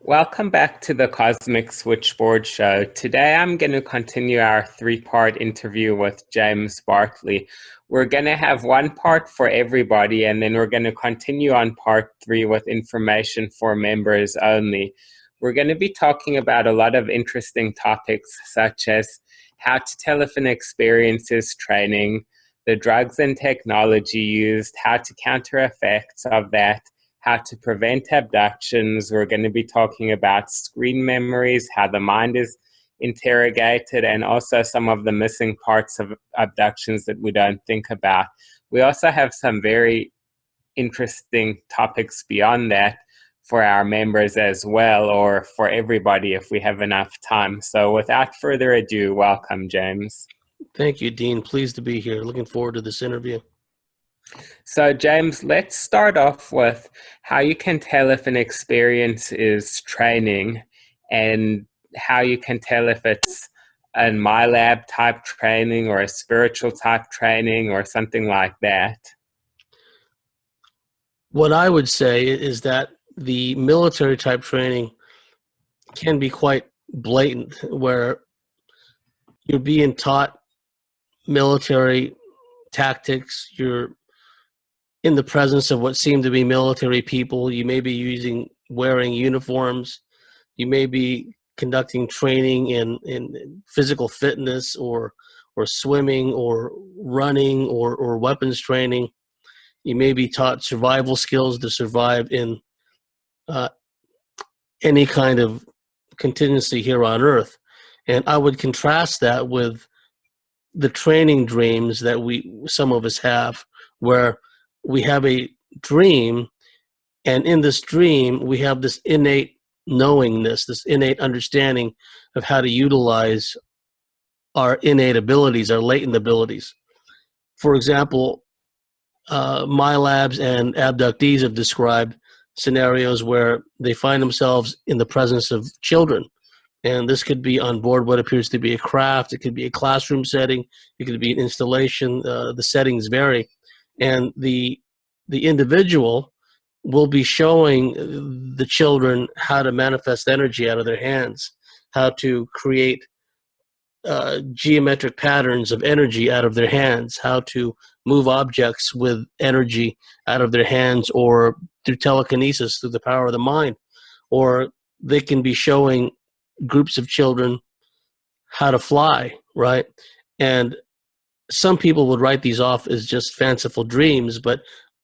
Welcome back to the Cosmic Switchboard Show. Today I'm going to continue our three-part interview with James Bartley. We're going to have one part for everybody, and then we're going to continue on part 3 with information for members only. We're going to be talking about a lot of interesting topics, such as how to tell if an experience is training, the drugs and technology used, how to counter effects of that, how to prevent abductions. We're going to be talking about screen memories, how the mind is interrogated, and also some of the missing parts of abductions that we don't think about. We also have some very interesting topics beyond that for our members as well, or for everybody if we have enough time. So without further ado, welcome, James. Thank you, Dean. Pleased to be here. Looking forward to this interview. So, James, let's start off with how you can tell if an experience is training and how you can tell if it's a MyLab type training or a spiritual type training or something like that. What I would say is that the military type training can be quite blatant, where you're being taught military tactics, you're in the presence of what seem to be military people. You may be wearing uniforms. You may be conducting training in physical fitness or swimming or running or weapons training. You may be taught survival skills to survive in any kind of contingency here on Earth. And I would contrast that with the training dreams that some of us have, where we have a dream, and in this dream, we have this innate knowingness, this innate understanding of how to utilize our innate abilities, our latent abilities. For example, MyLabs and abductees have described scenarios where they find themselves in the presence of children. And this could be on board what appears to be a craft. It could be a classroom setting. It could be an installation. The settings vary. And the individual will be showing the children how to manifest energy out of their hands, how to create geometric patterns of energy out of their hands, how to move objects with energy out of their hands, or through telekinesis, through the power of the mind. Or they can be showing groups of children how to fly, right? And some people would write these off as just fanciful dreams, but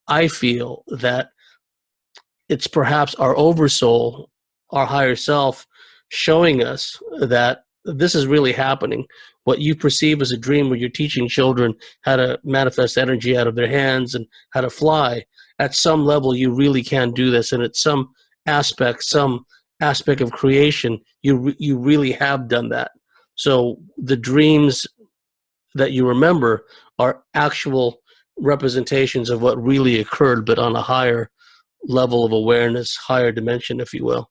I feel that it's perhaps our oversoul, our higher self, showing us that this is really happening. What you perceive as a dream, where you're teaching children how to manifest energy out of their hands and how to fly, at some level you really can do this, and at some aspect of creation, you really have done that. So the dreams that you remember are actual representations of what really occurred, but on a higher level of awareness, higher dimension, if you will.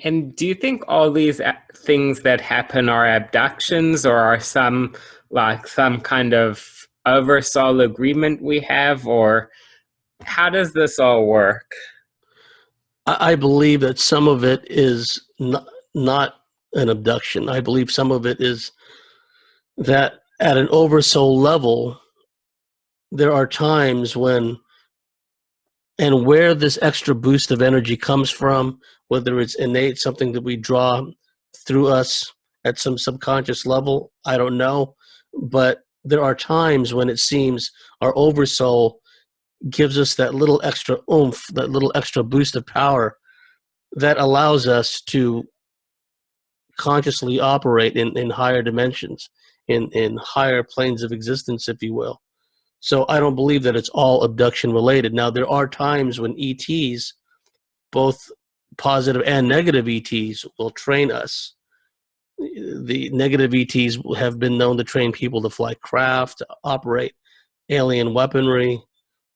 And do you think all these things that happen are abductions, or are some kind of oversoul agreement we have, or how does this all work? I believe that some of it is not an abduction. I believe some of it is that at an oversoul level, there are times when, and where this extra boost of energy comes from, whether it's innate, something that we draw through us at some subconscious level, I don't know. But there are times when it seems our oversoul gives us that little extra oomph, that little extra boost of power that allows us to consciously operate in higher dimensions, in higher planes of existence, if you will. So I don't believe that it's all abduction related. Now, there are times when ETs, both positive and negative ETs, will train us. The negative ETs have been known to train people to fly craft, to operate alien weaponry,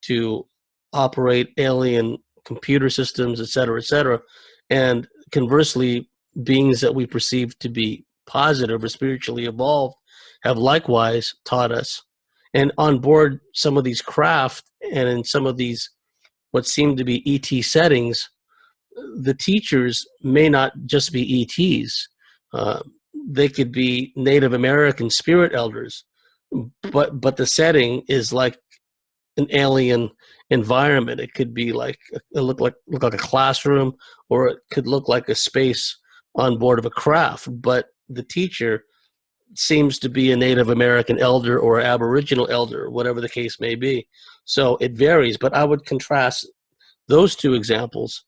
to operate alien computer systems, et cetera, et cetera. And conversely, beings that we perceive to be positive or spiritually evolved have likewise taught us. And on board some of these craft and in some of these what seem to be ET settings, the teachers may not just be ETs. They could be Native American spirit elders, but the setting is like an alien environment. It could be like look like a classroom, or it could look like a space on board of a craft. But the teacher seems to be a Native American elder or Aboriginal elder, whatever the case may be. So it varies. But I would contrast those two examples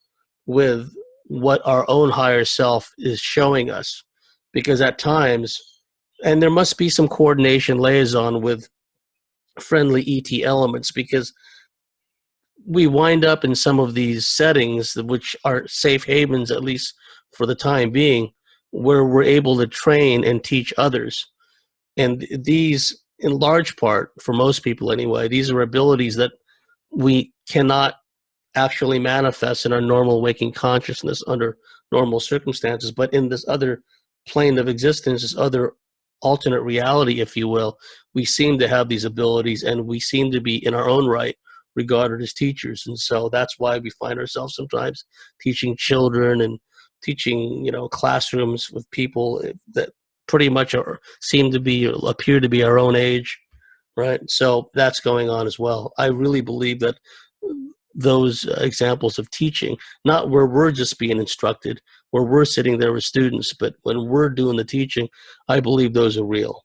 with what our own higher self is showing us, because at times, and there must be some coordination liaison with friendly ET elements, because we wind up in some of these settings which are safe havens, at least for the time being, where we're able to train and teach others. And these, in large part, for most people anyway, these are abilities that we cannot actually manifest in our normal waking consciousness under normal circumstances. But in this other plane of existence, this other alternate reality, if you will, we seem to have these abilities, and we seem to be in our own right regarded as teachers. And so that's why we find ourselves sometimes teaching children and teaching, classrooms with people that pretty much appear to be our own age, right? So that's going on as well. I really believe that those examples of teaching, not where we're just being instructed, where we're sitting there with students, but when we're doing the teaching, I believe those are real.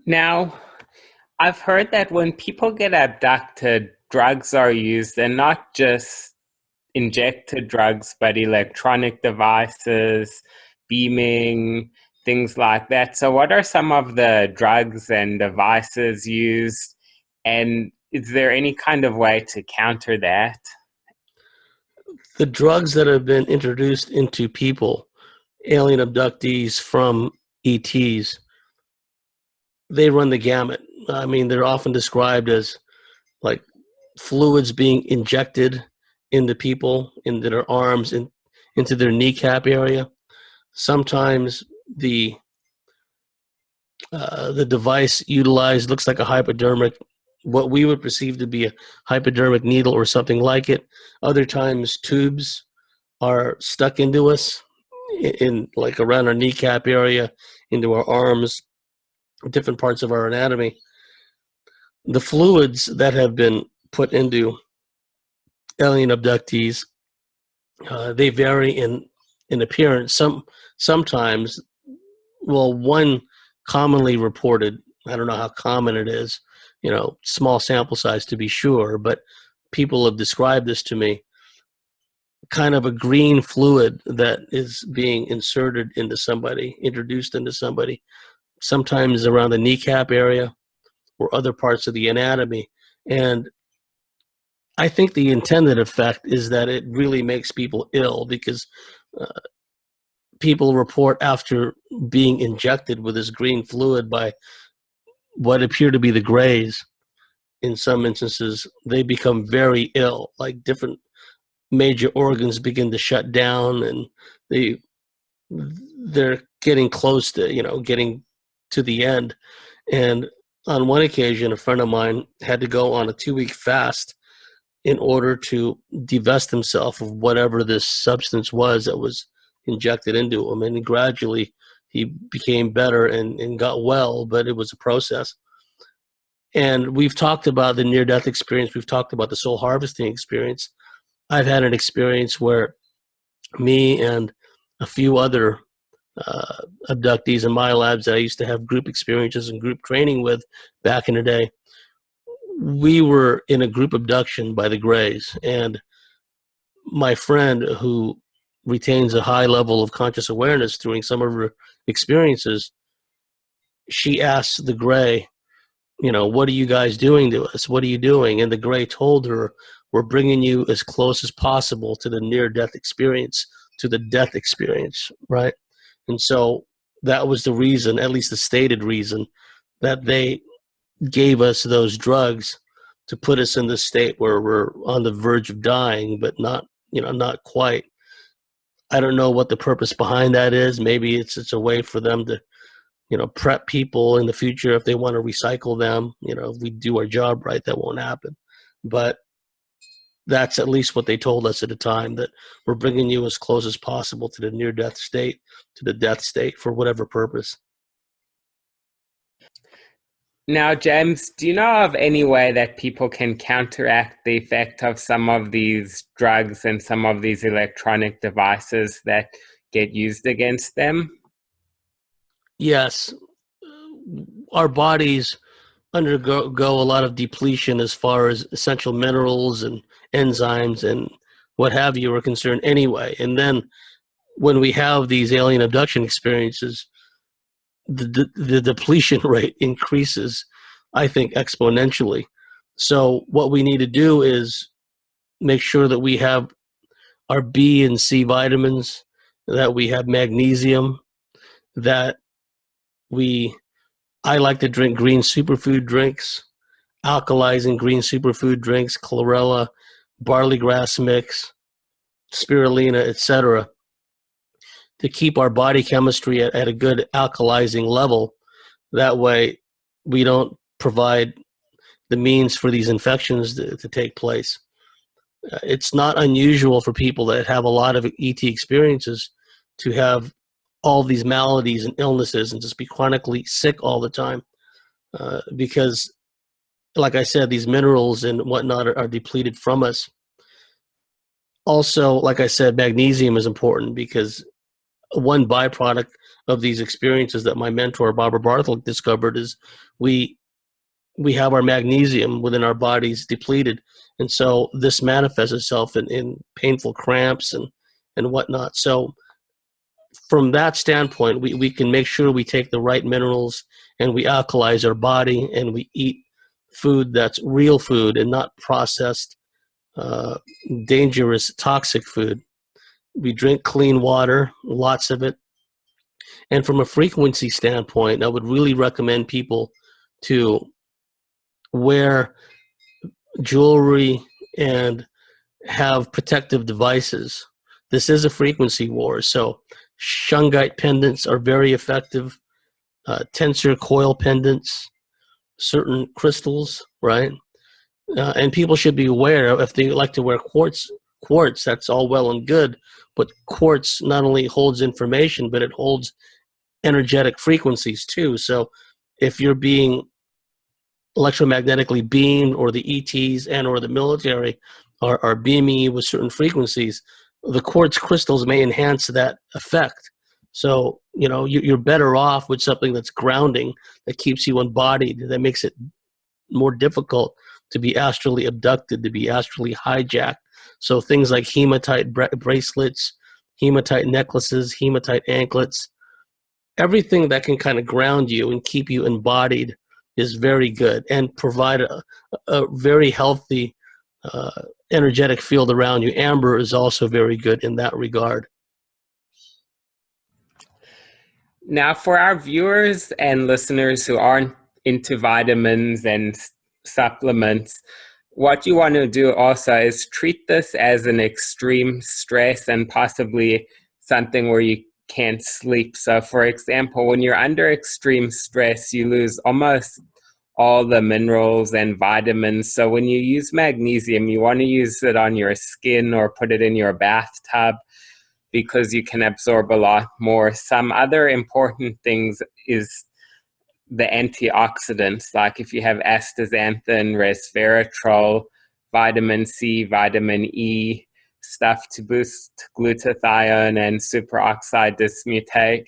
Now, I've heard that when people get abducted, drugs are used, and not just injected drugs, but electronic devices, beaming, things like that. So what are some of the drugs and devices used, and is there any kind of way to counter that? The drugs that have been introduced into people, alien abductees from ETs, they run the gamut. I mean, they're often described as like fluids being injected into people, into their arms, into their kneecap area. Sometimes the device utilized looks like a hypodermic, what we would perceive to be a hypodermic needle or something like it. Other times tubes are stuck into us in like around our kneecap area, into our arms, different parts of our anatomy. The fluids that have been put into alien abductees, they vary in appearance. Sometimes, well, one commonly reported, I don't know how common it is, small sample size to be sure, but people have described this to me, kind of a green fluid that is being inserted into somebody, introduced into somebody, sometimes around the kneecap area or other parts of the anatomy. And I think the intended effect is that it really makes people ill, because people report after being injected with this green fluid by what appear to be the Greys, in some instances, they become very ill, like different major organs begin to shut down, and they're getting close to, getting to the end. And on one occasion, a friend of mine had to go on a 2-week fast in order to divest himself of whatever this substance was that was injected into him. And gradually he became better and got well, but it was a process. And we've talked about the near-death experience. We've talked about the soul harvesting experience. I've had an experience where me and a few other abductees in my labs that I used to have group experiences and group training with back in the day, we were in a group abduction by the Greys. And my friend, who retains a high level of conscious awareness during some of her experiences, she asked the Grey, what are you guys doing to us? What are you doing? And the Grey told her, we're bringing you as close as possible to the near-death experience, to the death experience, right? And so that was the reason, at least the stated reason, that they gave us those drugs, to put us in the state where we're on the verge of dying, but not quite. I don't know what the purpose behind that is. Maybe it's a way for them to prep people in the future if they want to recycle them. If we do our job right, that won't happen. But that's at least what they told us at the time, that we're bringing you as close as possible to the near-death state, to the death state, for whatever purpose. Now, James, do you know of any way that people can counteract the effect of some of these drugs and some of these electronic devices that get used against them? Yes. Our bodies undergo a lot of depletion as far as essential minerals and enzymes and what have you are concerned anyway. And then when we have these alien abduction experiences, the depletion rate increases, I think, exponentially. So what we need to do is make sure that we have our B and C vitamins, that we have magnesium, that I like to drink green superfood drinks, alkalizing green superfood drinks, chlorella, barley grass mix, spirulina, etc., to keep our body chemistry at a good alkalizing level. That way, we don't provide the means for these infections to take place. It's not unusual for people that have a lot of ET experiences to have all these maladies and illnesses and just be chronically sick all the time, because, like I said, these minerals and whatnot are depleted from us. Also, like I said, magnesium is important, because one byproduct of these experiences that my mentor Barbara Bartley discovered is we have our magnesium within our bodies depleted, and so this manifests itself in painful cramps and whatnot. So from that standpoint, we can make sure we take the right minerals and we alkalize our body, and we eat food that's real food and not processed, dangerous, toxic food. We drink clean water, lots of it. And from a frequency standpoint, I would really recommend people to wear jewelry and have protective devices. This is a frequency war, so shungite pendants are very effective, tensor coil pendants, certain crystals, right? And people should be aware, if they like to wear quartz, that's all well and good, but quartz not only holds information, but it holds energetic frequencies too. So if you're being electromagnetically beamed, or the ETs and or the military are beaming you with certain frequencies, the quartz crystals may enhance that effect. So, you're better off with something that's grounding, that keeps you embodied, that makes it more difficult to be astrally abducted, to be astrally hijacked. So things like hematite bracelets, hematite necklaces, hematite anklets, everything that can kind of ground you and keep you embodied is very good, and provide a very healthy energetic field around you. Amber is also very good in that regard. Now, for our viewers and listeners who aren't into vitamins and supplements, what you want to do also is treat this as an extreme stress and possibly something where you can't sleep. So, for example, when you're under extreme stress, you lose almost all the minerals and vitamins. So when you use magnesium, you want to use it on your skin or put it in your bathtub, because you can absorb a lot more. Some other important things is the antioxidants, like if you have astaxanthin, resveratrol, vitamin C, vitamin E, stuff to boost glutathione and superoxide dismutase.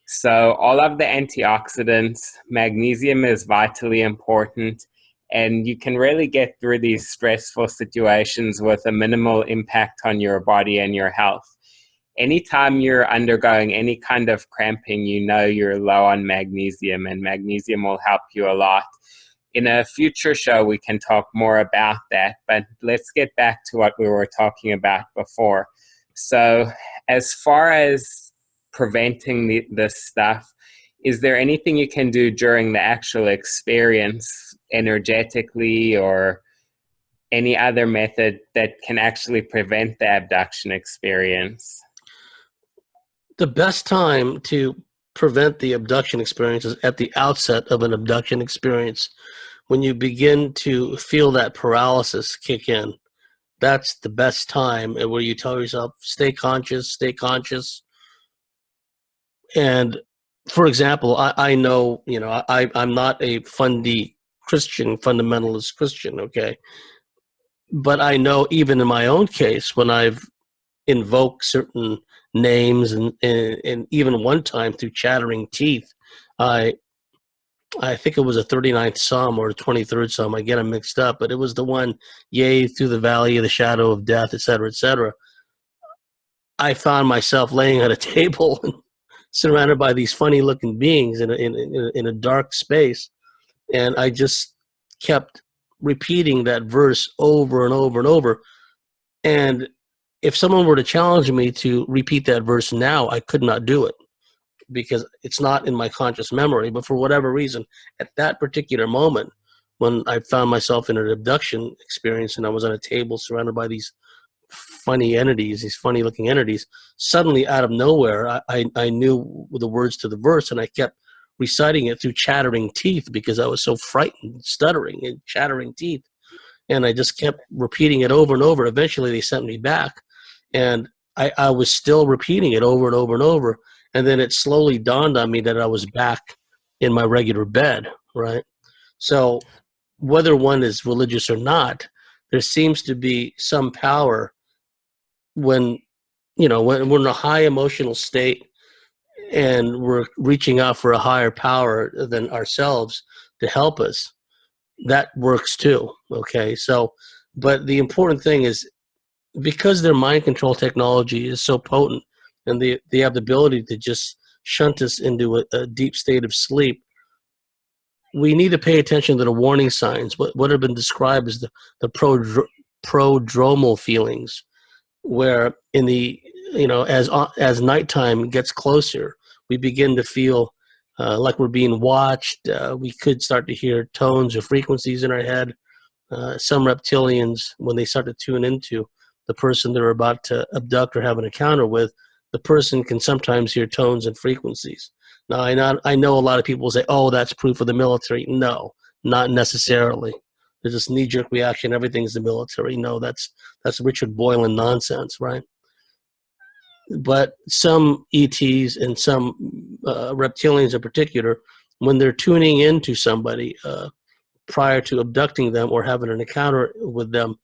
So all of the antioxidants, magnesium is vitally important, and you can really get through these stressful situations with a minimal impact on your body and your health. Anytime you're undergoing any kind of cramping, you're low on magnesium, and magnesium will help you a lot. In a future show, we can talk more about that, but let's get back to what we were talking about before. So as far as preventing this stuff, is there anything you can do during the actual experience, energetically or any other method, that can actually prevent the abduction experience? The best time to prevent the abduction experiences at the outset of an abduction experience. When you begin to feel that paralysis kick in, that's the best time where you tell yourself, stay conscious, stay conscious. And for example, I know, I'm not a fundamentalist Christian, okay? But I know even in my own case, when I've invoked certain names and even one time through chattering teeth, I think it was a 39th Psalm or a 23rd Psalm. I get them mixed up, but it was the one, yea, through the valley of the shadow of death, et cetera, et cetera. I found myself laying at a table and surrounded by these funny-looking beings in a dark space, and I just kept repeating that verse over and over and over. And if someone were to challenge me to repeat that verse now, I could not do it, because it's not in my conscious memory. But for whatever reason, at that particular moment, when I found myself in an abduction experience and I was on a table surrounded by these funny entities, these funny looking entities, suddenly out of nowhere, I knew the words to the verse, and I kept reciting it through chattering teeth because I was so frightened, stuttering and chattering teeth. And I just kept repeating it over and over. Eventually they sent me back, and I was still repeating it over and over and over. And then it slowly dawned on me that I was back in my regular bed, right? So whether one is religious or not, there seems to be some power when we're in a high emotional state and we're reaching out for a higher power than ourselves to help us. That works too, okay? So, but the important thing is, because their mind control technology is so potent and they have the ability to just shunt us into a deep state of sleep, we need to pay attention to the warning signs, what have been described as the prodromal feelings, where in the, as nighttime gets closer, we begin to feel like we're being watched. We could start to hear tones or frequencies in our head. Some reptilians, when they start to tune into the person they're about to abduct or have an encounter with, the person can sometimes hear tones and frequencies. Now, I know a lot of people say, oh, that's proof of the military. No, not necessarily. There's this knee-jerk reaction, everything's the military. No, that's Richard Boylan nonsense, right? But some ETs and some reptilians in particular, when they're tuning into somebody prior to abducting them or having an encounter with them,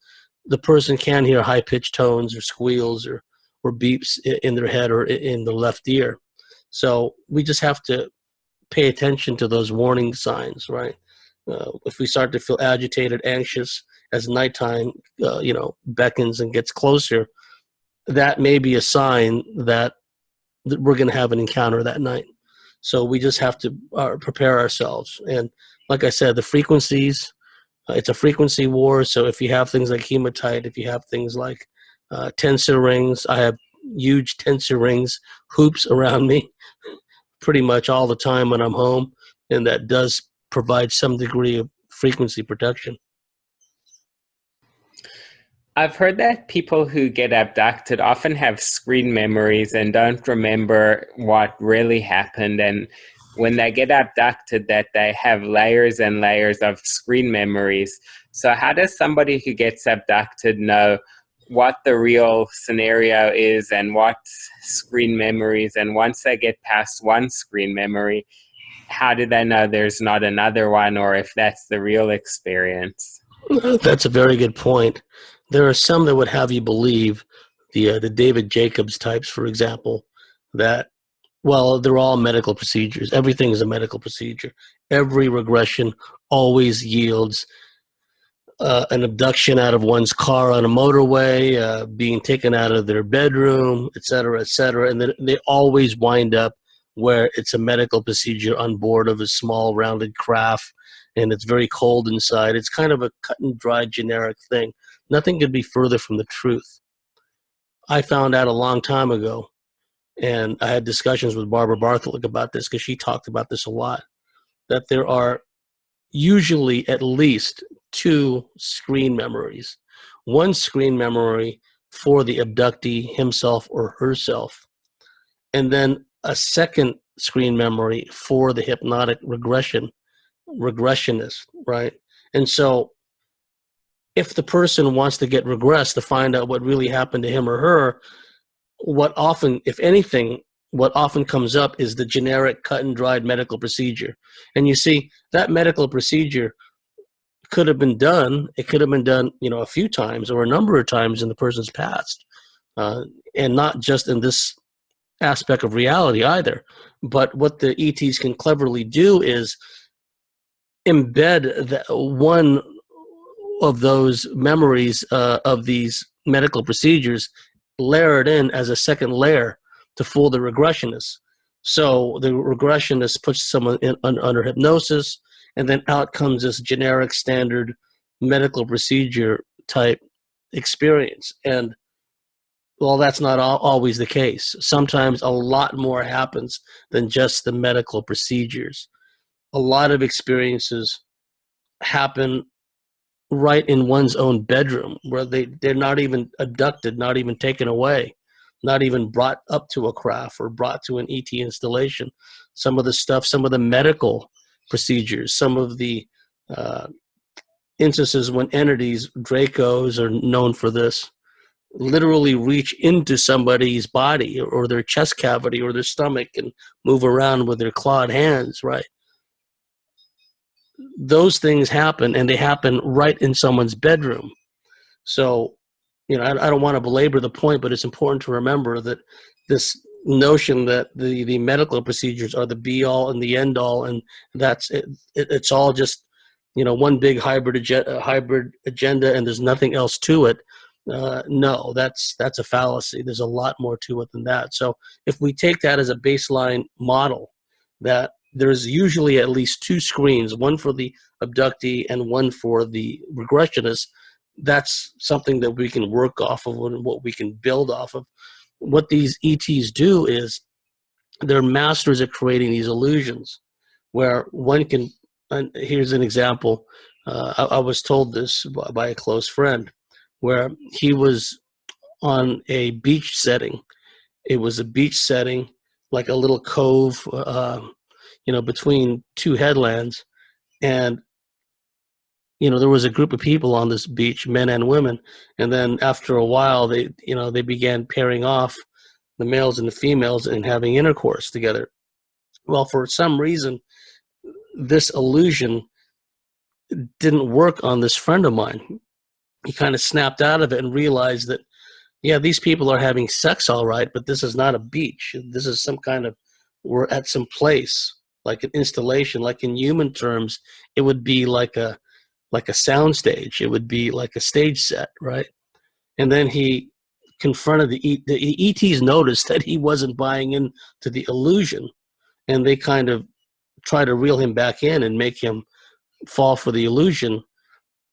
the person can hear high-pitched tones or squeals or beeps in their head or in the left ear. So we just have to pay attention to those warning signs, right? If we start to feel agitated, anxious as nighttime, beckons and gets closer, that may be a sign that we're going to have an encounter that night. So we just have to prepare ourselves. And like I said, the frequencies, it's a frequency war. So if you have things like hematite, if you have things like tensor rings, I have huge tensor rings, hoops around me pretty much all the time when I'm home. And that does provide some degree of frequency protection. I've heard that people who get abducted often have screen memories and don't remember what really happened. And when they get abducted, that they have layers and layers of screen memories. So how does somebody who gets abducted know what the real scenario is and what's screen memories? And once they get past one screen memory, how do they know there's not another one, or if that's the real experience? That's a very good point. There are some that would have you believe, the David Jacobs types, for example, that, well, they're all medical procedures. Everything is a medical procedure. Every regression always yields an abduction out of one's car on a motorway, being taken out of their bedroom, et cetera, and then they always wind up where it's a medical procedure on board of a small rounded craft, and it's very cold inside. It's kind of a cut and dry generic thing. Nothing could be further from the truth. I found out a long time ago, and I had discussions with Barbara Bartholick about this because she talked about this a lot, that there are usually at least 2 screen memories. One screen memory for the abductee himself or herself, and then a second screen memory for the hypnotic regressionist, right? And so if the person wants to get regressed to find out what really happened to him or her, what often, if anything, what often comes up is the generic cut and dried medical procedure. And you see, that medical procedure could have been done, it could have been done, a few times or a number of times in the person's past. And not just in this aspect of reality either. But what the ETs can cleverly do is embed one of those memories of these medical procedures, layer it in as a second layer to fool the regressionist. So the regressionist puts someone under hypnosis, and then out comes this generic standard medical procedure type experience. And well, that's not always the case. Sometimes a lot more happens than just the medical procedures. A lot of experiences happen right in one's own bedroom, where they're not even abducted, not even taken away, not even brought up to a craft or brought to an ET installation. Some of the stuff, some of the medical procedures, some of the instances when entities, Dracos are known for this, literally reach into somebody's body or their chest cavity or their stomach and move around with their clawed hands, right? Those things happen, and they happen right in someone's bedroom. So, I don't want to belabor the point, but it's important to remember that this notion that the medical procedures are the be-all and the end-all, and that's it, it's all just, one big hybrid agenda, and there's nothing else to it. No, that's a fallacy. There's a lot more to it than that. So if we take that as a baseline model, that there's usually at least two screens, one for the abductee and one for the regressionist, that's something that we can work off of and what we can build off of. What these ETs do is they're masters at creating these illusions where one can, and here's an example. I was told this by a close friend, where he was on a beach setting. It was a beach setting, like a little cove, between two headlands. And, there was a group of people on this beach, men and women. And then after a while, they began pairing off, the males and the females, and having intercourse together. Well, for some reason, this illusion didn't work on this friend of mine. He kind of snapped out of it and realized that, yeah, these people are having sex all right, but this is not a beach. This is some kind of, we're at some place, like an installation. Like in human terms, it would be like a sound stage. It would be like a stage set, right? And then he confronted the ETs noticed that he wasn't buying into the illusion, and they kind of try to reel him back in and make him fall for the illusion.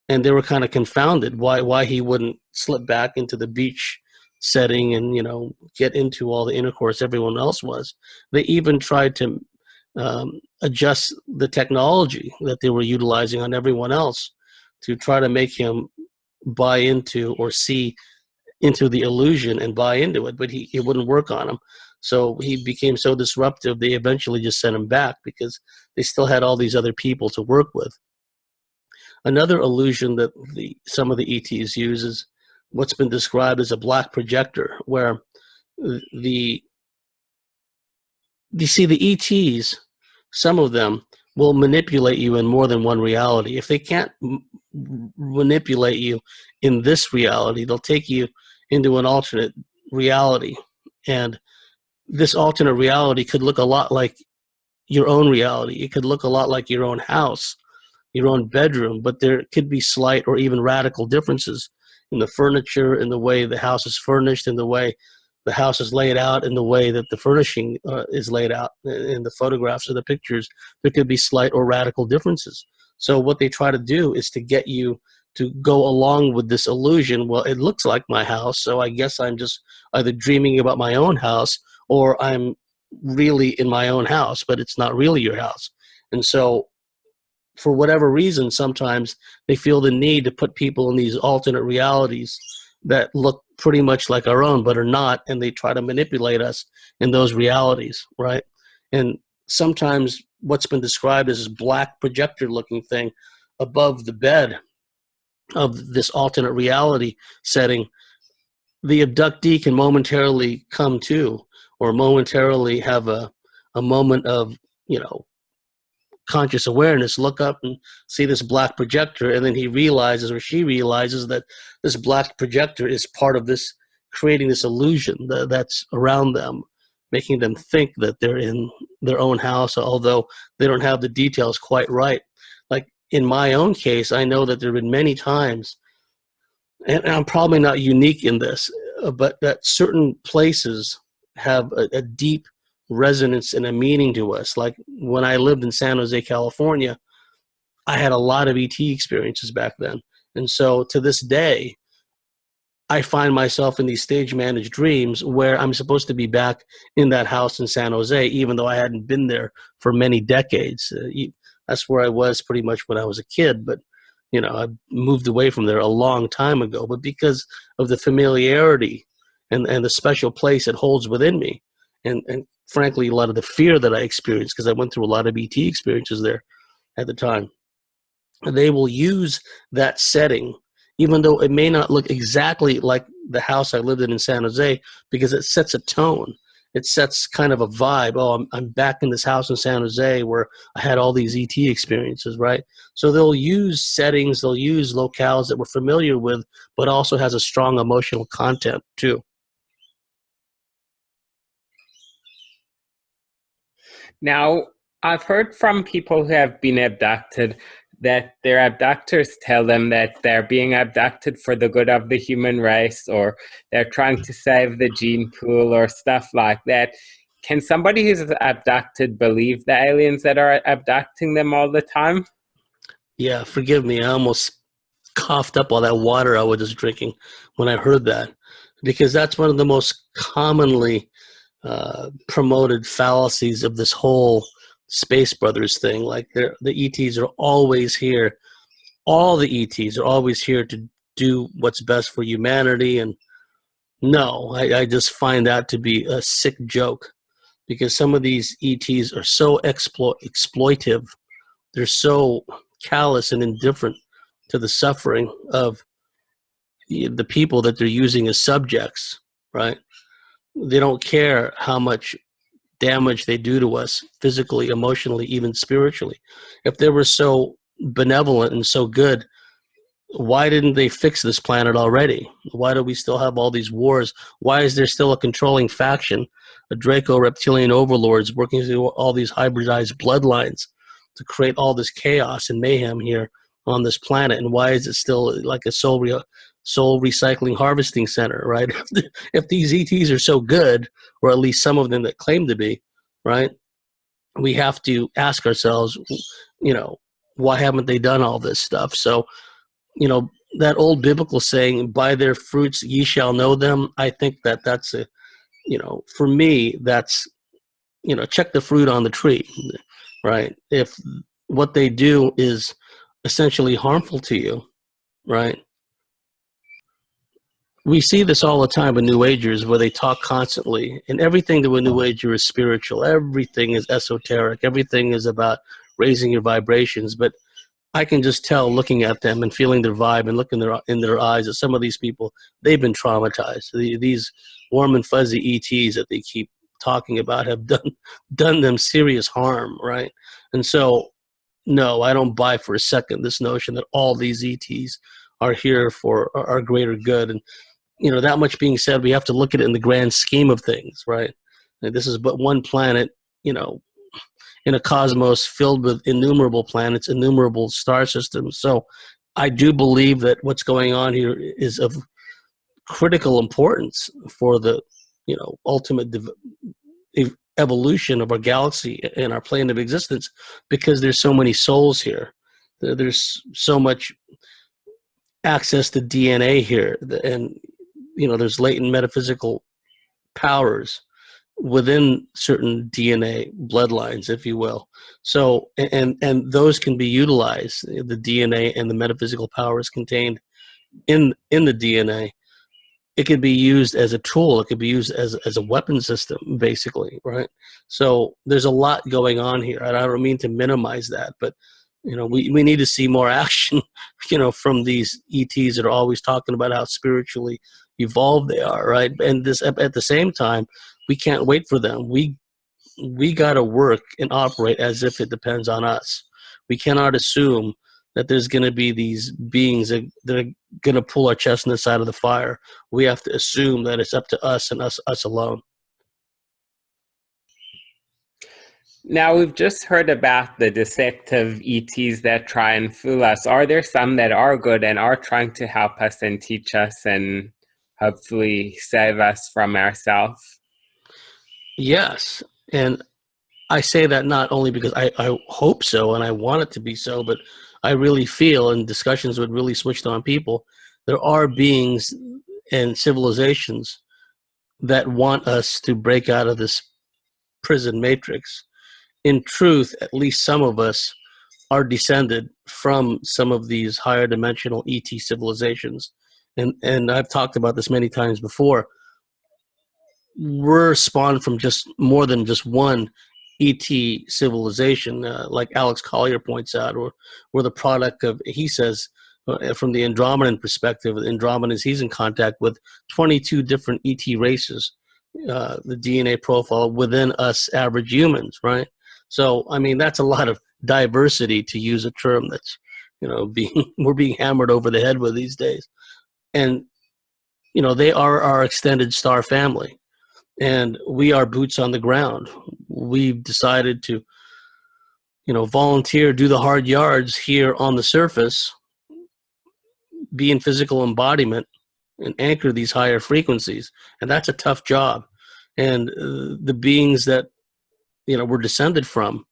And they were kind of confounded why he wouldn't slip back into the beach setting and, get into all the intercourse everyone else was. They even tried to adjust the technology that they were utilizing on everyone else to try to make him buy into or see into the illusion and buy into it, but it wouldn't work on him. So he became so disruptive, they eventually just sent him back because they still had all these other people to work with. Another illusion that some of the ETs use is what's been described as a black projector, where the ETs, some of them will manipulate you in more than one reality. If they can't manipulate you in this reality, they'll take you into an alternate reality. And this alternate reality could look a lot like your own reality. It could look a lot like your own house, your own bedroom, but there could be slight or even radical differences in the furniture, in the way the house is furnished, in the way the house is laid out, in the way that the furnishing is laid out, in the photographs or the pictures. There could be slight or radical differences. So what they try to do is to get you to go along with this illusion. Well, it looks like my house, so I guess I'm just either dreaming about my own house or I'm really in my own house, but it's not really your house. And so for whatever reason, sometimes they feel the need to put people in these alternate realities that look pretty much like our own, but are not, and they try to manipulate us in those realities, right? And sometimes what's been described as this black projector looking thing above the bed of this alternate reality setting, the abductee can momentarily come to, or momentarily have a moment of, conscious awareness, look up and see this black projector, and then he realizes, or she realizes, that this black projector is part of this, creating this illusion that's around them, making them think that they're in their own house, although they don't have the details quite right. Like in my own case, I know that there have been many times, and I'm probably not unique in this, but that certain places have a deep resonance and a meaning to us. Like when I lived in San Jose, California, I had a lot of ET experiences back then. And so to this day, I find myself in these stage managed dreams where I'm supposed to be back in that house in San Jose, even though I hadn't been there for many decades. That's where I was pretty much when I was a kid, but I moved away from there a long time ago. But because of the familiarity and the special place it holds within me, and frankly, a lot of the fear that I experienced, because I went through a lot of ET experiences there at the time, they will use that setting, even though it may not look exactly like the house I lived in San Jose, because it sets a tone. It sets kind of a vibe. Oh, I'm back in this house in San Jose where I had all these ET experiences, right? So they'll use settings, they'll use locales that we're familiar with, but also has a strong emotional content too. Now, I've heard from people who have been abducted that their abductors tell them that they're being abducted for the good of the human race, or they're trying to save the gene pool or stuff like that. Can somebody who's abducted believe the aliens that are abducting them all the time? Yeah, forgive me. I almost coughed up all that water I was just drinking when I heard that, because that's one of the most commonly promoted fallacies of this whole Space Brothers thing. Like the ETs are always here. All the ETs are always here to do what's best for humanity. And no, I just find that to be a sick joke, because some of these ETs are so exploitive. They're so callous and indifferent to the suffering of the people that they're using as subjects, right? They don't care how much damage they do to us physically, emotionally, even spiritually. If they were so benevolent and so good, why didn't they fix this planet already? Why do we still have all these wars? Why is there still a controlling faction, a Draco reptilian overlords working through all these hybridized bloodlines to create all this chaos and mayhem here on this planet? And why is it still like a soul recycling harvesting center, right? If these ETs are so good, or at least some of them that claim to be, right, we have to ask ourselves, why haven't they done all this stuff? So, that old biblical saying, by their fruits ye shall know them, I think that's a, for me, that's, check the fruit on the tree, right? If what they do is essentially harmful to you, right? We see this all the time with New Agers, where they talk constantly, and everything to a New Ager is spiritual. Everything is esoteric. Everything is about raising your vibrations. But I can just tell, looking at them and feeling their vibe and looking in their eyes, that some of these people, they've been traumatized. These warm and fuzzy ETs that they keep talking about have done them serious harm, right? And so, no, I don't buy for a second this notion that all these ETs are here for our greater good. And that much being said, we have to look at it in the grand scheme of things, right? And this is but one planet, in a cosmos filled with innumerable planets, innumerable star systems. So I do believe that what's going on here is of critical importance for the, ultimate evolution of our galaxy and our plane of existence, because there's so many souls here. There's so much access to DNA here, and there's latent metaphysical powers within certain DNA bloodlines, if you will. So, and those can be utilized, the DNA and the metaphysical powers contained in the DNA, it could be used as a tool. It could be used as a weapon system, basically, right? So there's a lot going on here, and I don't mean to minimize that, but we need to see more action, from these ETs that are always talking about how spiritually evolved they are, right? And this, at the same time, we can't wait for them. We got to work and operate as if it depends on us. We cannot assume that there's going to be these beings that are going to pull our chestnuts out of the fire. We have to assume that it's up to us and us alone. Now, we've just heard about the deceptive ETs that try and fool us. Are there some that are good and are trying to help us and teach us and hopefully save us from ourselves? Yes. And I say that not only because I hope so and I want it to be so, but I really feel, in discussions with really switched on people, there are beings and civilizations that want us to break out of this prison matrix. In truth, at least some of us are descended from some of these higher dimensional ET civilizations. And I've talked about this many times before. We're spawned from just more than just one ET civilization, like Alex Collier points out, or we're the product of, he says, from the Andromedan perspective, Andromedans, he's in contact with 22 different ET races, the DNA profile within us average humans, right? So, I mean, that's a lot of diversity, to use a term that's, we're being hammered over the head with these days. And, they are our extended star family. And we are boots on the ground. We've decided to, volunteer, do the hard yards here on the surface, be in physical embodiment, and anchor these higher frequencies. And that's a tough job. And the beings that, we're descended from,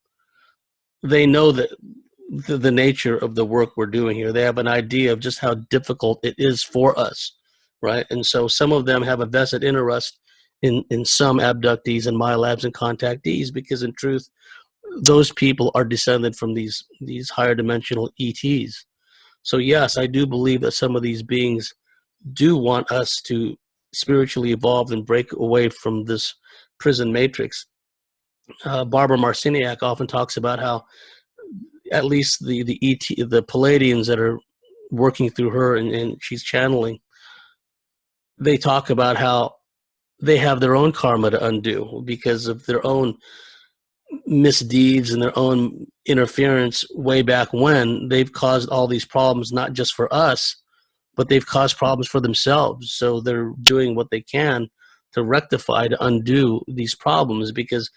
they know that the nature of the work we're doing here. They have an idea of just how difficult it is for us, right? And so some of them have a vested interest in some abductees and MyLabs and contactees, because in truth, those people are descended from these higher dimensional ETs. So yes, I do believe that some of these beings do want us to spiritually evolve and break away from this prison matrix. Barbara Marciniak often talks about how at least the ET, the Palladians that are working through her and she's channeling, they talk about how they have their own karma to undo because of their own misdeeds and their own interference way back when. They've caused all these problems, not just for us, but they've caused problems for themselves. So they're doing what they can to rectify, to undo these problems, because,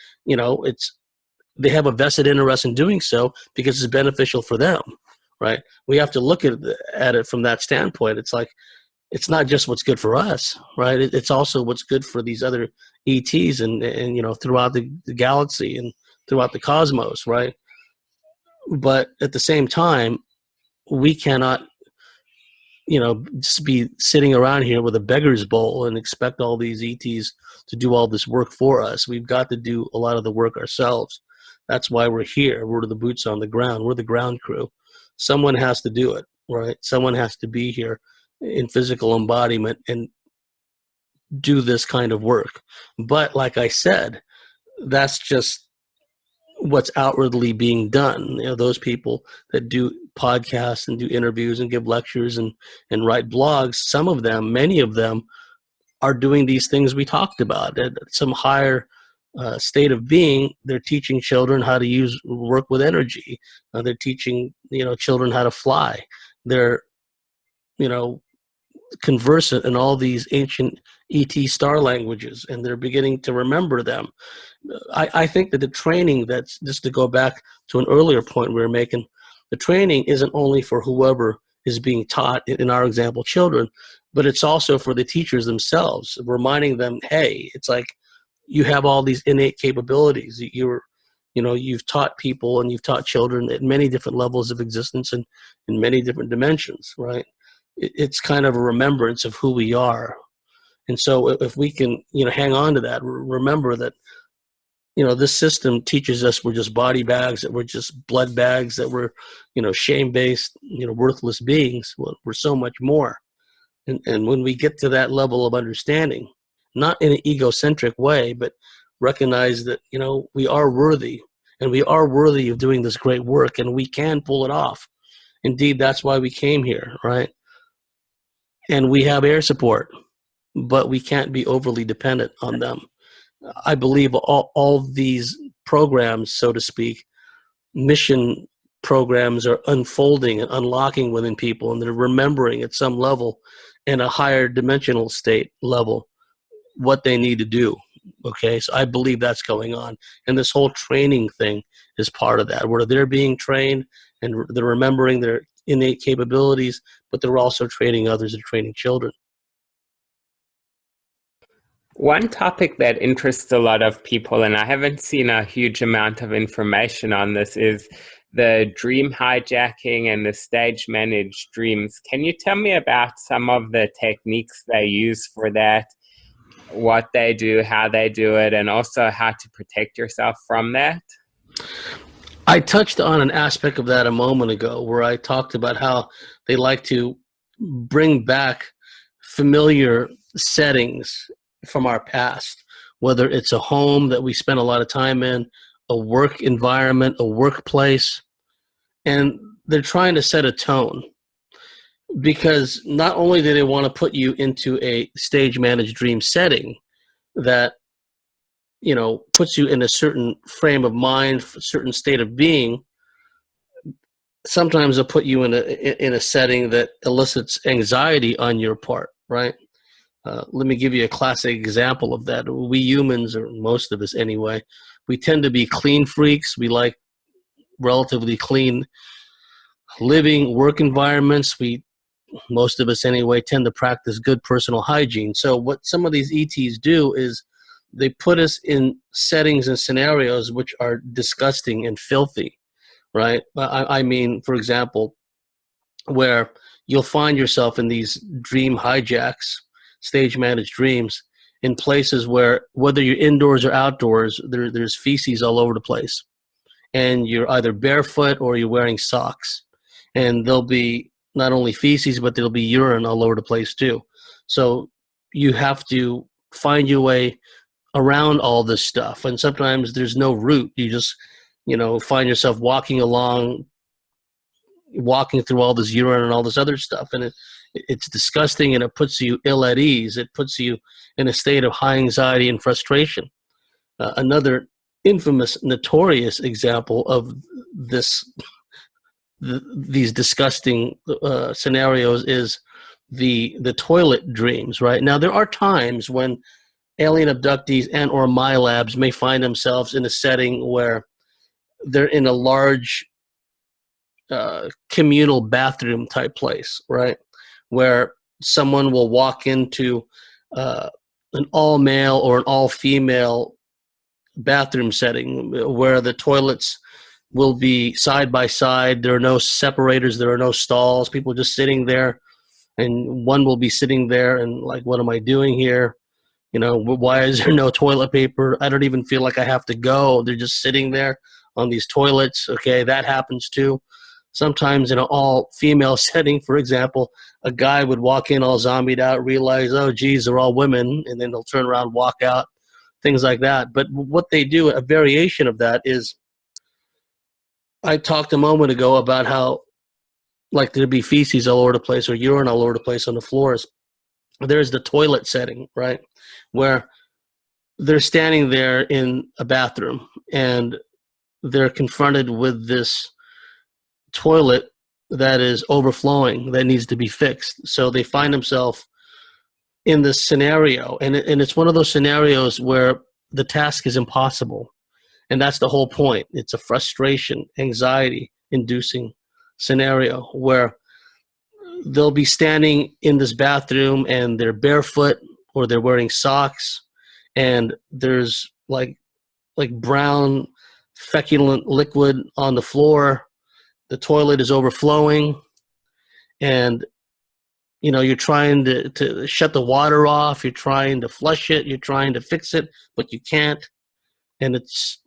they have a vested interest in doing so because it's beneficial for them, right? We have to look at it from that standpoint. It's like, it's not just what's good for us, right? It's also what's good for these other ETs and throughout the galaxy and throughout the cosmos, right? But at the same time, we cannot, just be sitting around here with a beggar's bowl and expect all these ETs to do all this work for us. We've got to do a lot of the work ourselves. That's why we're here. We're the boots on the ground. We're the ground crew. Someone has to do it, right? Someone has to be here in physical embodiment and do this kind of work. But like I said, that's just what's outwardly being done. Those people that do podcasts and do interviews and give lectures and write blogs, some of them, many of them, are doing these things we talked about. At some higher state of being, they're teaching children how to work with energy. They're teaching children how to fly. They're conversant in all these ancient ET star languages, and they're beginning to remember them. I think that the training, that's just to go back to an earlier point we were making, the training isn't only for whoever is being taught, in our example, children, but it's also for the teachers themselves, reminding them, hey, it's like you have all these innate capabilities. You've taught people and you've taught children at many different levels of existence and in many different dimensions, right? It's kind of a remembrance of who we are. And so if we can, hang on to that, remember that, this system teaches us we're just body bags, that we're just blood bags, that we're, shame-based, worthless beings. We're so much more. And when we get to that level of understanding, not in an egocentric way, but recognize that, we are worthy, and we are worthy of doing this great work, and we can pull it off. Indeed, that's why we came here, right? And we have air support, but we can't be overly dependent on them. I believe all these programs, so to speak, mission programs, are unfolding and unlocking within people, and they're remembering at some level, in a higher dimensional state level, what they need to do. Okay, so I believe that's going on, and this whole training thing is part of that, where they're being trained and they're remembering their innate capabilities, but they're also training others and training children. One topic that interests a lot of people, and I haven't seen a huge amount of information on this, is the dream hijacking and the stage managed dreams. Can you tell me about some of the techniques they use for that, what they do, how they do it, and also how to protect yourself from that? I touched on an aspect of that a moment ago, where I talked about how they like to bring back familiar settings from our past, whether it's a home that we spent a lot of time in, a work environment, a workplace, and they're trying to set a tone, because not only do they want to put you into a stage managed dream setting that puts you in a certain frame of mind, a certain state of being. Sometimes they'll put you in a setting that elicits anxiety on your part, right? Let me give you a classic example of that. We humans, or most of us anyway, we tend to be clean freaks. We like relatively clean living, work environments. Most of us anyway, tend to practice good personal hygiene. So what some of these ETs do is they put us in settings and scenarios which are disgusting and filthy, right? I mean, for example, where you'll find yourself in these dream hijacks, stage managed dreams, in places where, whether you're indoors or outdoors, there's feces all over the place. And you're either barefoot or you're wearing socks. And there'll be not only feces, but there'll be urine all over the place too. So you have to find your way around all this stuff. And sometimes there's no route. You just, find yourself walking through all this urine and all this other stuff. And it's disgusting, and it puts you ill at ease. It puts you in a state of high anxiety and frustration. Another infamous, notorious example of these disgusting scenarios is the toilet dreams, right? Now, there are times when alien abductees and or MILABs may find themselves in a setting where they're in a large communal bathroom type place, right? Where someone will walk into an all-male or an all-female bathroom setting where the toilets will be side by side. There are no separators. There are no stalls. People just sitting there, and one will be sitting there and like, what am I doing here? Why is there no toilet paper? I don't even feel like I have to go. They're just sitting there on these toilets. Okay, that happens too. Sometimes in an all-female setting, for example, a guy would walk in all zombied out, realize, oh, geez, they're all women, and then they'll turn around, walk out, things like that. But what they do, a variation of that is, I talked a moment ago about how, like, there'd be feces all over the place or urine all over the place on the floors. There's the toilet setting, right, where they're standing there in a bathroom and they're confronted with this toilet that is overflowing, that needs to be fixed. So they find themselves in this scenario, and it's one of those scenarios where the task is impossible. And that's the whole point. It's a frustration, anxiety-inducing scenario where they'll be standing in this bathroom and they're barefoot or they're wearing socks, and there's like brown feculent liquid on the floor. The toilet is overflowing, and you're trying to shut the water off. You're trying to flush it. You're trying to fix it, but you can't. And it's,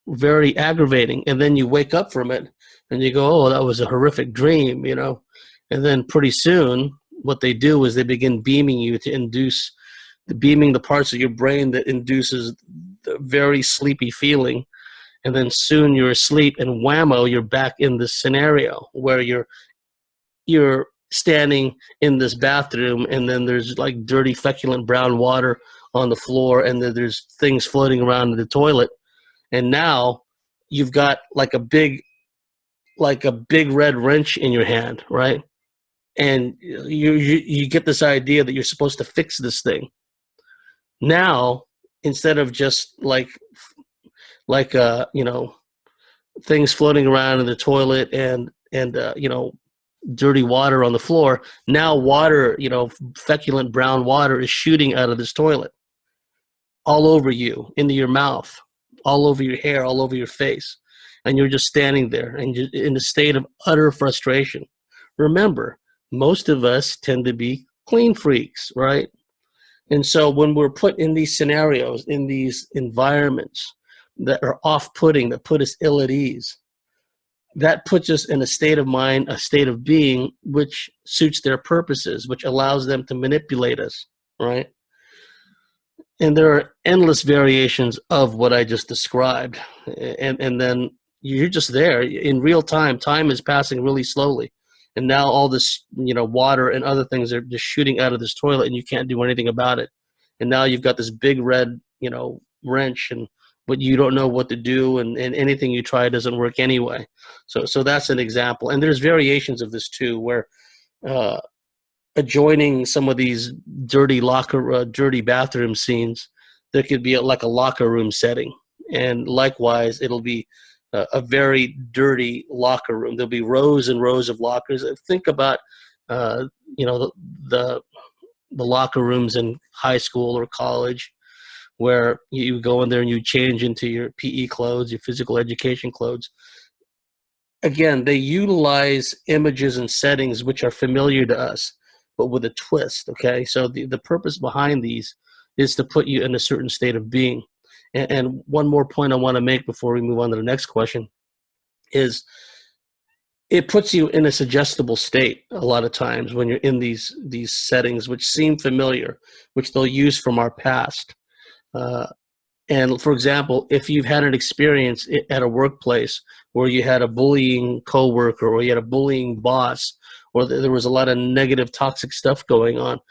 very aggravating. And then you wake up from it and you go, oh, that was a horrific dream, And then pretty soon what they do is they begin beaming you to induce beaming the parts of your brain that induces the very sleepy feeling. And then soon you're asleep, and whammo, you're back in this scenario where you're standing in this bathroom, and then there's like dirty feculent brown water on the floor, and then there's things floating around in the toilet. And now you've got like a big red wrench in your hand, right? And you get this idea that you're supposed to fix this thing. Now, instead of just things floating around in the toilet and dirty water on the floor, now water, feculent brown water is shooting out of this toilet all over you, into your mouth, all over your hair, all over your face. And you're just standing there and you're in a state of utter frustration. Remember, most of us tend to be clean freaks, right? And so when we're put in these scenarios, in these environments that are off-putting, that put us ill at ease, that puts us in a state of mind, a state of being, which suits their purposes, which allows them to manipulate us, right? And there are endless variations of what I just described. And then you're just there in real time. Time is passing really slowly. And now all this, water and other things are just shooting out of this toilet, and you can't do anything about it. And now you've got this big red, wrench, but you don't know what to do, and anything you try doesn't work anyway. So that's an example. And there's variations of this too, where adjoining some of these dirty bathroom scenes, there could be like a locker room setting. And likewise, it'll be a very dirty locker room. There'll be rows and rows of lockers. Think about, the locker rooms in high school or college, where you go in there and you change into your PE clothes, your physical education clothes. Again, they utilize images and settings which are familiar to us, but with a twist, okay? So the purpose behind these is to put you in a certain state of being. And one more point I want to make before we move on to the next question is it puts you in a suggestible state a lot of times when you're in these settings which seem familiar, which they'll use from our past. And for example, if you've had an experience at a workplace where you had a bullying coworker, or you had a bullying boss, or there was a lot of negative, toxic stuff going on,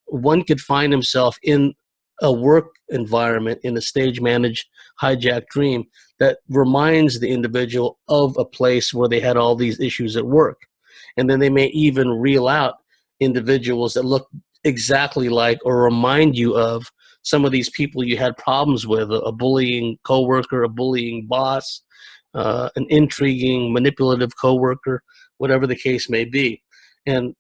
one could find himself in a work environment, in a stage-managed hijacked dream that reminds the individual of a place where they had all these issues at work. And then they may even reel out individuals that look exactly like or remind you of some of these people you had problems with, a bullying coworker, a bullying boss, an intriguing, manipulative coworker, whatever the case may be. And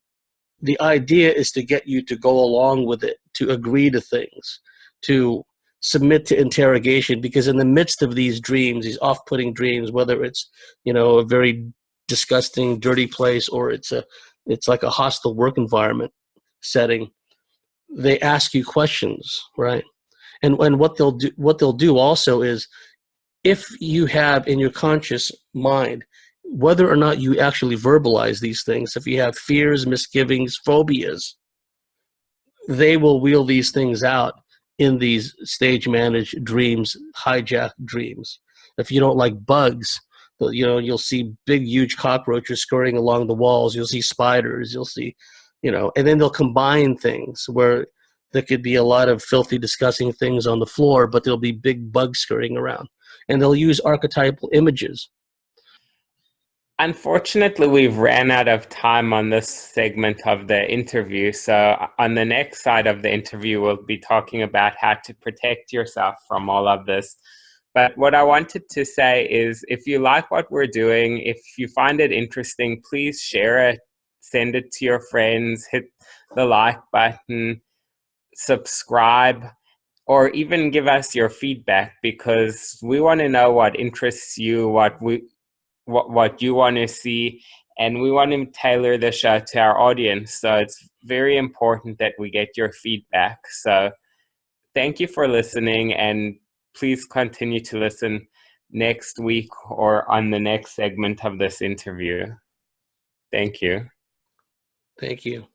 the idea is to get you to go along with it, to agree to things, to submit to interrogation, because in the midst of these dreams, these off-putting dreams, whether it's, a very disgusting, dirty place, or it's like a hostile work environment setting, they ask you questions, right? And what they'll do also is, if you have in your conscious mind, whether or not you actually verbalize these things, if you have fears, misgivings, phobias, they will wheel these things out in these stage-managed dreams, hijacked dreams. If you don't like bugs, you'll see big, huge cockroaches scurrying along the walls. You'll see spiders. You'll see, and then they'll combine things where there could be a lot of filthy, disgusting things on the floor, but there'll be big bugs scurrying around. And they'll use archetypal images. Unfortunately, we've ran out of time on this segment of the interview. So on the next side of the interview, we'll be talking about how to protect yourself from all of this. But what I wanted to say is, if you like what we're doing, if you find it interesting, please share it, send it to your friends, hit the like button, subscribe, or even give us your feedback, because we want to know what interests you, what you want to see, and we want to tailor the show to our audience. So it's very important that we get your feedback. So thank you for listening, and please continue to listen next week or on the next segment of this interview. Thank you. Thank you.